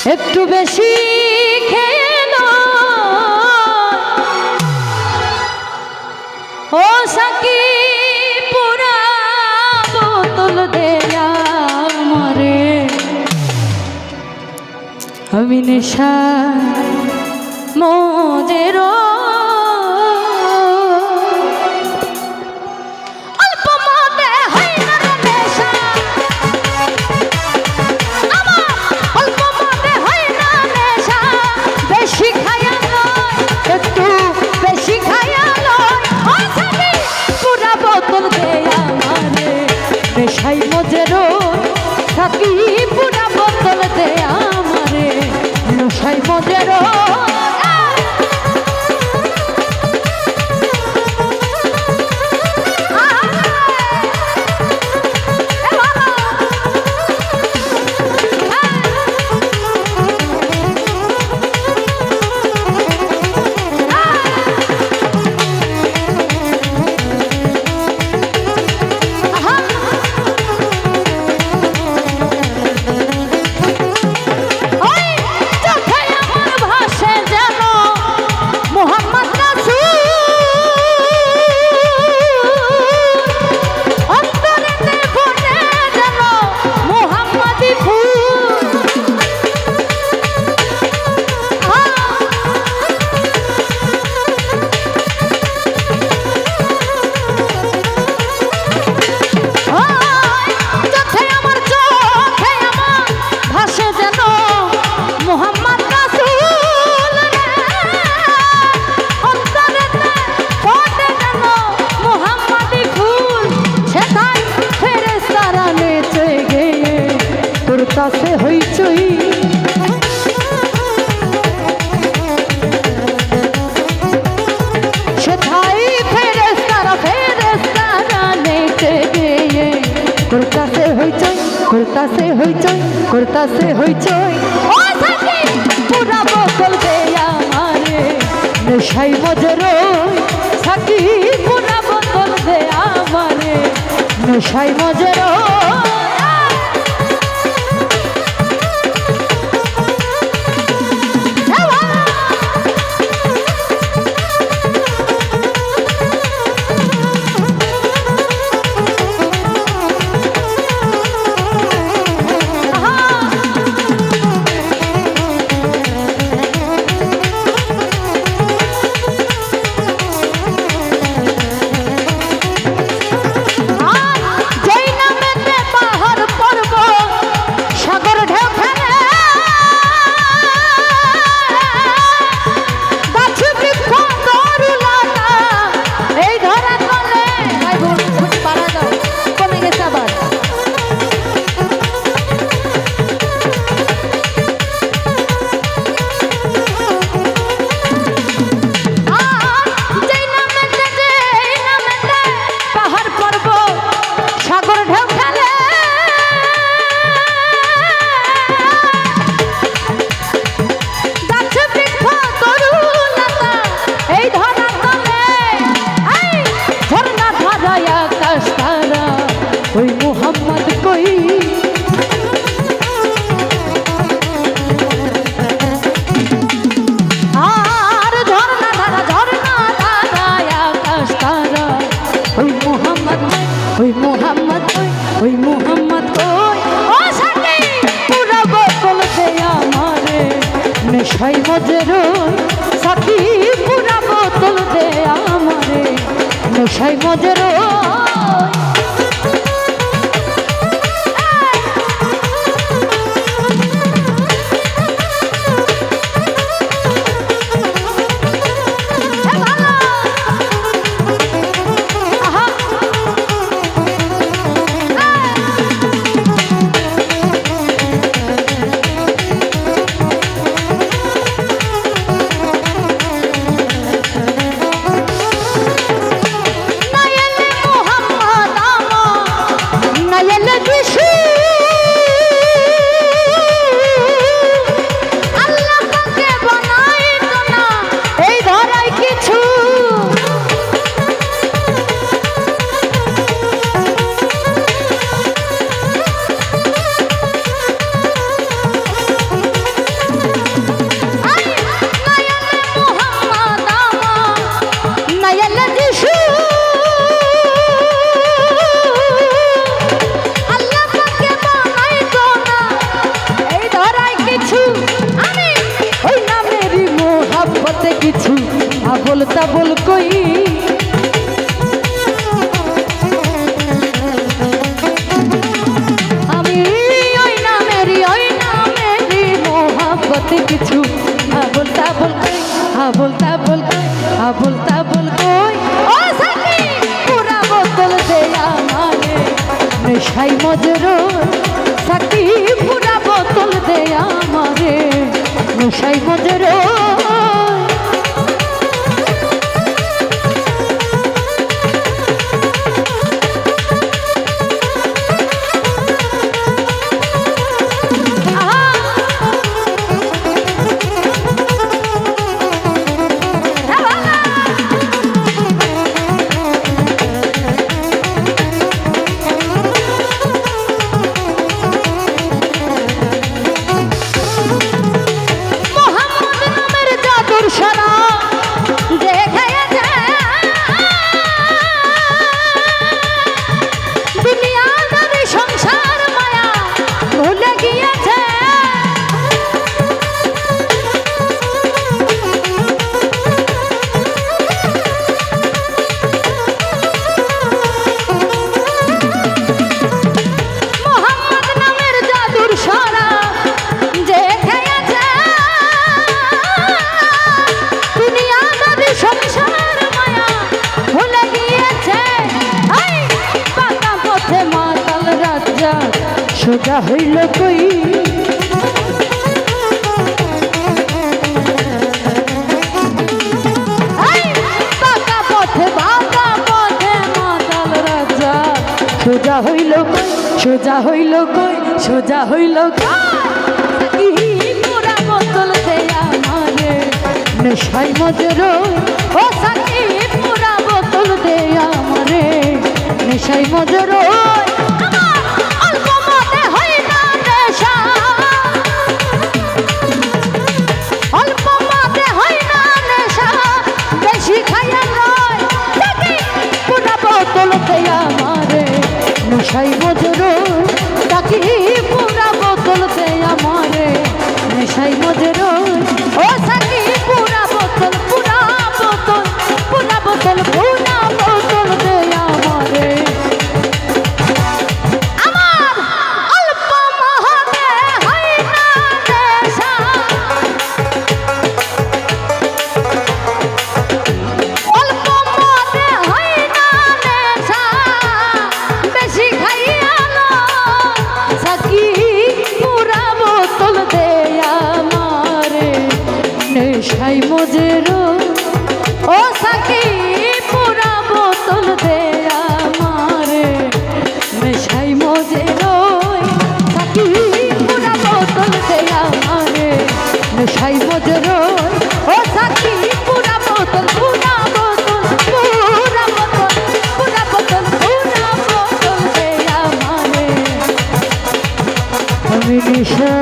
একটু বেশি খেলো ও সাকি পুরা বোতল দেয়া মরে আমি নেশা মোদের নেশাই মজেরো থাকি পুরা বোতল দে আমারে নেশাই মজেরো কাছে হইচই সেথাই ফেরেশতারা নেচে গিয়ে করতাছে হইচই করতাছে হইচই করতাছে হইচই ও সাকি পুরা বোতল দে আমারে নেশাই মজরো সাকি পুরা বোতল দে আমারে নেশাই মজরো ওই মোহাম্মদ কই আর ঝর্ণা ধারা আকাশ তারা ওই মোহাম্মদ ওই মোহাম্মদ কই ও সাকি পুরা বোতল দে আমারে নেশাই মজরো সাকি পুরা বোতল দে আমারে নেশাই মজরো তা বল কই আমি ওই নামেরই মোহাব্বত কিছু আবল তাবল কই আবল তাবল কই আবল তাবল কই ও সাথী পুরা বোতল দে আমারে নেশাই মজরুর সাথী পুরা বোতল দে আমারে নেশাই মজরুর সোজা হইল কই বাঁকা পথে মাতাল রাজা সোজা হইল কই সোজা হইল কই সোজা হইল কই পুরা বোতল দে আমারে নেশাই মজরুর ও সাথী পুরা বোতল দে আমারে নেশাই মজরুর নেশাই মজরুর তাকে পুরা বোতল দে আমারে নেশাই মজরুর ও সাকি পুরা বোতল পুরা বোতল পুরা বোতল পুরা বোতল দে আমারে আমার অল্প মহতে হয় না নেশা অল্প মহতে হয় না নেশা বেশি খাইয়ালো সাকি পুরা বোতল দে আমারে নেশাই মজরুর ও সাকি পুরা বোতল দে আমারে নেশাই মজরুর সাকি পুরা বোতল দে আমারে নেশাই মজরুর ও সাকি পুরা বোতল পুরা বোতল পুরা বোতল পুরা বোতল পুরা বোতল দে আমারে আমি নেশা